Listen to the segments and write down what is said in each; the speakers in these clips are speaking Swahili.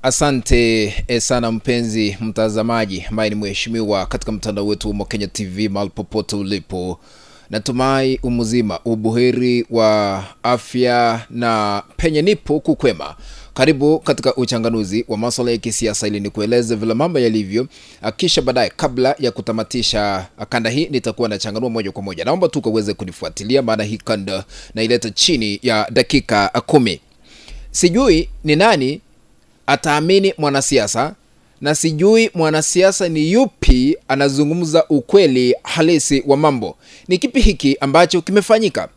Asante sana mpenzi mtazamaji ambaye ni mheshimiwa katika mtandao wetu wa Kenya TV mahali popote ulipo. Natumai umuzima, ubuheri wa afya na penye nipo kukwema. Karibu katika uchanganuzi wa masuala ya kisiasa ili nikueleze vile mambo yalivyo. Kisha baadaye kabla ya kutamatisha kanda hii nitakuwa na changanua moja kwa moja. Naomba tu uweze kunifuatilia maana hii kanda na ileta chini ya dakika 10. Sijui ni nani ataamini mwanasiasa na sijui mwanasiasa ni yupi anazungumza ukweli halisi wa mambo. Ni kipi hiki ambacho kimefanyika?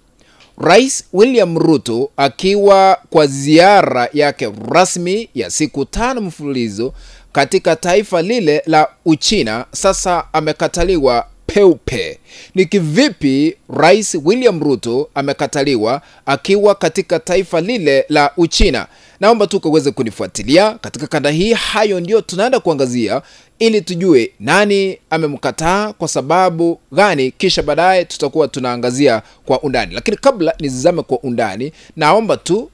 Rais William Ruto akiwa kwa ziara yake rasmi ya siku 5 mfululizo katika taifa lile la Uchina sasa amekataliwa peupe. Ni kivipi Rais William Ruto amekataliwa akiwa katika taifa lile la Uchina? Naomba tu uweze kunifuatilia katika kanda hii. Hayo ndio tunaenda kuangazia ili tujue nani amemkataa kwa sababu gani, kisha baadaye tutakuwa tunaangazia kwa undani. Lakini kabla nizame kwa undani, naomba tu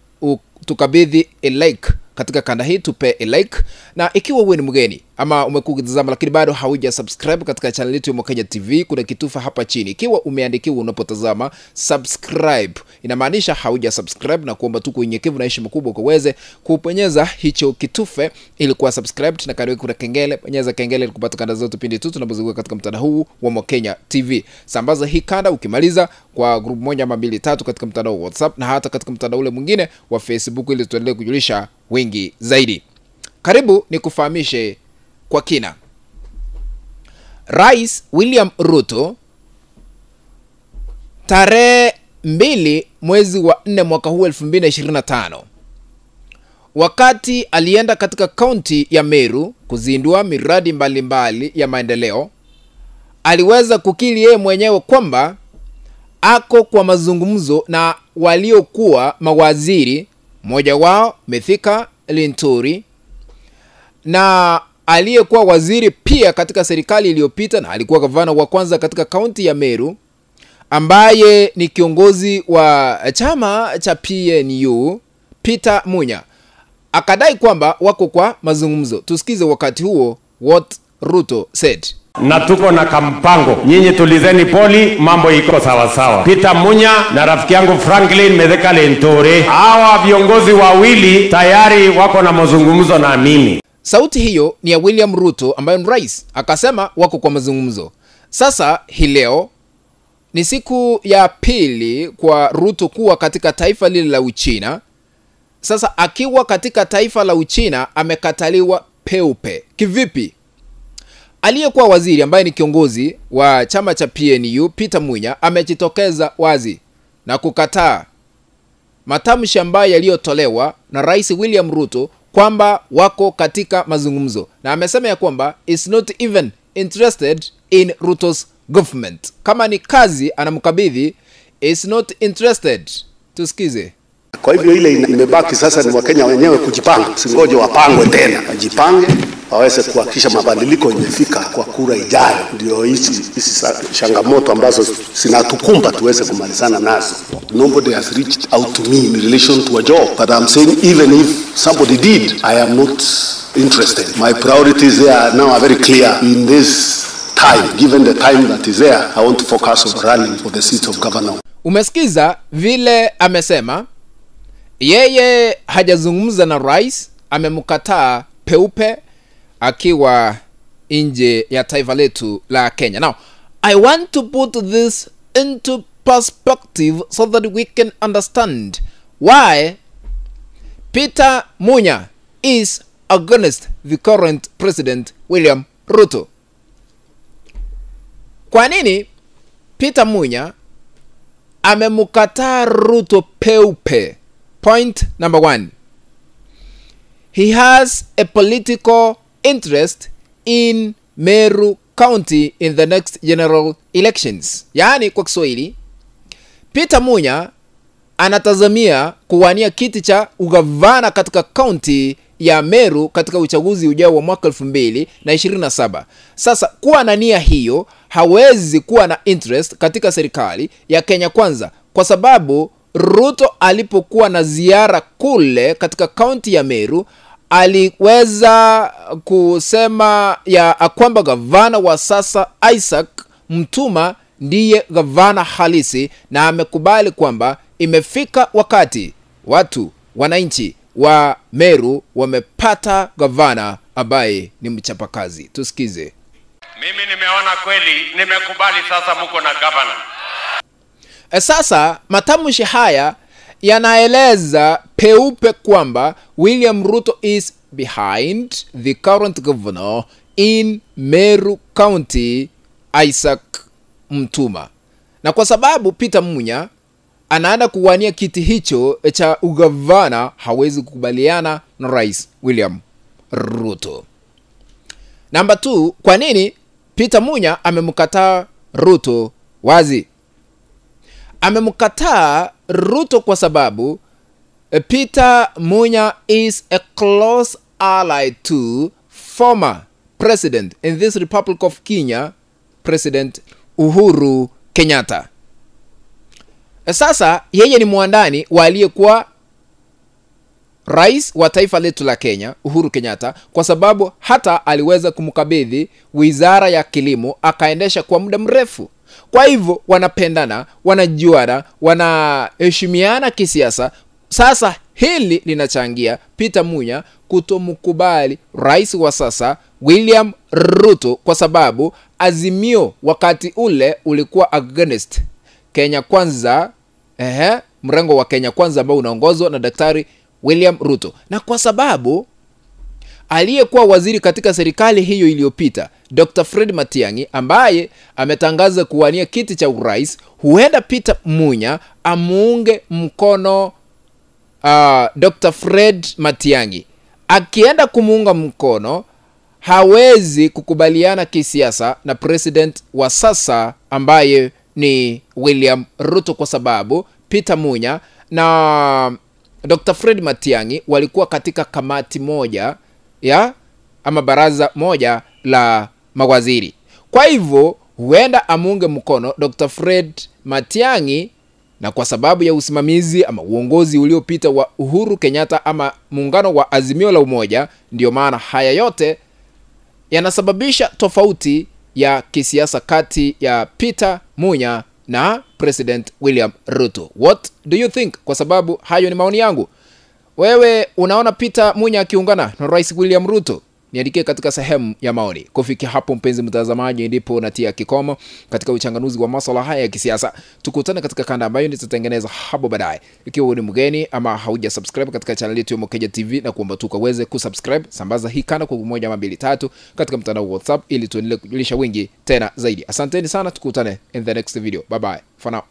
tukabidhi a like katika kanda hii, tupe a like. Na ikiwa wewe ni mgeni ama umekutazama lakini bado hauja subscribe katika channel yetu ya Kenya TV, kuna kitufe hapa chini. Ikiwa umeandikiwa unapotazama subscribe, inamaanisha hauja subscribe, na kuomba tu kwa unyenyekevu na heshima kubwa kuweze kuponyeza hicho kitufe ili kuwa subscribe, na karibu kuna kengele, bonyeza kengele ili kupata kanda zote pindi tu tunapozunguka katika mtandao huu wa Kenya TV. Sambaza hii kanda ukimaliza kwa group 1 ama 2 3 katika mtandao wa WhatsApp na hata katika mtandao ule mwingine wa Facebook ili tuendelee kujulisha wengi zaidi. Karibu nikufahamishe kwa kina. Rais William Ruto tarehe 2 mwezi wa 4 mwaka huu 2025, wakati alienda katika kaunti ya Meru kuzindua miradi mbalimbali ya maendeleo, aliweza kukiri yeye mwenyewe kwamba ako kwa mazungumzo na waliokuwa mawaziri, mmoja wao Mithika Linturi, na aliyekuwa waziri pia katika serikali iliyopita na alikuwa gavana wa kwanza katika kaunti ya Meru, ambaye ni kiongozi wa chama cha PNU, Peter Munya. Akadai kwamba wako kwa mazungumzo. Tusikize wakati huo what Ruto said. Na tuko na kampango, nyinyi tulizeni poli, mambo iko sawa sawa. Peter Munya na rafiki yangu Franklin Mithika Linturi, hawa viongozi wawili tayari wako na mazungumzo na mimi. Sauti hiyo ni ya William Ruto ambaye ni rais, akasema wako kwa mazungumzo. Sasa hii leo ni siku ya pili kwa Ruto kuwa katika taifa lile la Uchina. Sasa akiwa katika taifa la Uchina amekataliwa peupe. Kivipi? Aliyekuwa waziri ambaye ni kiongozi wa chama cha PNU, Peter Munya, amejitokeza wazi na kukataa matamshi ambayo yaliyotolewa na Rais William Ruto kwamba wako katika mazungumzo, na amesema ya kwamba is not even interested in Ruto's government. Kama ni kazi anamkabidhi, is not interested. Tusikize. Kwa hivyo ile imebaki sasa ni Wakenya wenyewe kujipanga, singoje wapangwe tena, wajipange waweze kuhakikisha mabadiliko imefika kwa kura ijayo. Ndio hizi changamoto ambazo zinatukumba tuweze kumalizana nazo. Nobody has reached out to me in relation to a job, but I'm saying even if somebody did, I am not interested. My priorities there now are very clear in this time. Given the time that is there, I want to focus on running for the seat of governor. Umesikiza vile amesema yeye hajazungumza na rais, amemkataa peupe akiwa nje ya taifa letu la Kenya. Now, I want to put this into perspective so that we can understand why Peter Munya is against the current president William Ruto. Kwa nini Peter Munya amemkataa Ruto peupe? Point number 1. He has a political interest in Meru County in the next general elections. Yaani kwa Kiswahili, Peter Munya anatazamia kuwania kiti cha ugavana katika kaunti ya Meru katika uchaguzi ujao wa mwaka 2027. Sasa kuwa na nia hiyo, hawezi kuwa na interest katika serikali ya Kenya Kwanza, kwa sababu Ruto alipokuwa na ziara kule katika kaunti ya Meru aliweza kusema ya kwamba gavana wa sasa Isaac Mutuma ndiye gavana halisi, na amekubali kwamba imefika wakati watu wananchi wa Meru wamepata gavana ambaye ni mchapakazi. Tusikize. Mimi nimeona kweli, nimekubali sasa mko na gavana. Sasa matamshi haya yanaeleza peupe kwamba William Ruto is behind the current governor in Meru County, Isaac Mutuma. Na kwa sababu Peter Munya anaenda kuwania kiti hicho cha ugavana, hawezi kukubaliana na Rais William Ruto. Number 2, kwa nini Peter Munya amemkataa Ruto wazi? Amemkataa Ruto kwa sababu Peter Munya is a close ally to former president in this Republic of Kenya, President Uhuru Kenyatta. Sasa yeye ni mwandani wa aliyekuwa rais wa taifa letu la Kenya, Uhuru Kenyatta, kwa sababu hata aliweza kumkabidhi wizara ya kilimo akaendesha kwa muda mrefu. Kwa hivyo wanapendana, wanajuana, wanaheshimiana kisiasa. Sasa hili linachangia Peter Munya kutomkubali rais wa sasa William Ruto, kwa sababu Azimio wakati ule ulikuwa against Kenya Kwanza, mrengo wa Kenya Kwanza ambao unaongozwa na Daktari William Ruto. Na kwa sababu aliyekuwa waziri katika serikali hiyo iliyopita, Dr. Fred Matiang'i, ambaye ametangaza kuwania kiti cha urais, huenda Peter Munya amuunge mkono Dr. Fred Matiang'i. Akienda kumuunga mkono, hawezi kukubaliana kisiasa na president wa sasa ambaye ni William Ruto, kwa sababu Peter Munya na Dr. Fred Matiang'i walikuwa katika kamati moja ama baraza moja la mawaziri. Kwa hivyo huenda amuunge mkono Dr. Fred Matiang'i, na kwa sababu ya usimamizi ama uongozi uliopita wa Uhuru Kenyatta ama muungano wa Azimio la Umoja, ndio maana haya yote yanasababisha tofauti ya kisiasa kati ya Peter Munya na President William Ruto. What do you think? Kwa sababu hayo ni maoni yangu. Wewe unaona Peter Munya akiungana na Rais William Ruto? Niandikie katika sehemu ya maoni. Kufikia hapo mpenzi mtazamaji, ndipo natia kikomo katika uchanganuzi wa masuala haya ya kisiasa. Tukutane katika kanda ambayo nitatengeneza hapo baadaye. Ikiwa ni mgeni ama hauja subscribe katika channel yetu ya Mokenya TV, na kuomba tu kaweze kusubscribe, sambaza hii kanda kwa 1 ama 2 3 katika mtandao wa WhatsApp ili tuendelee kujulisha wengi tena zaidi. Asanteni sana, tukutane in the next video. Bye bye for now.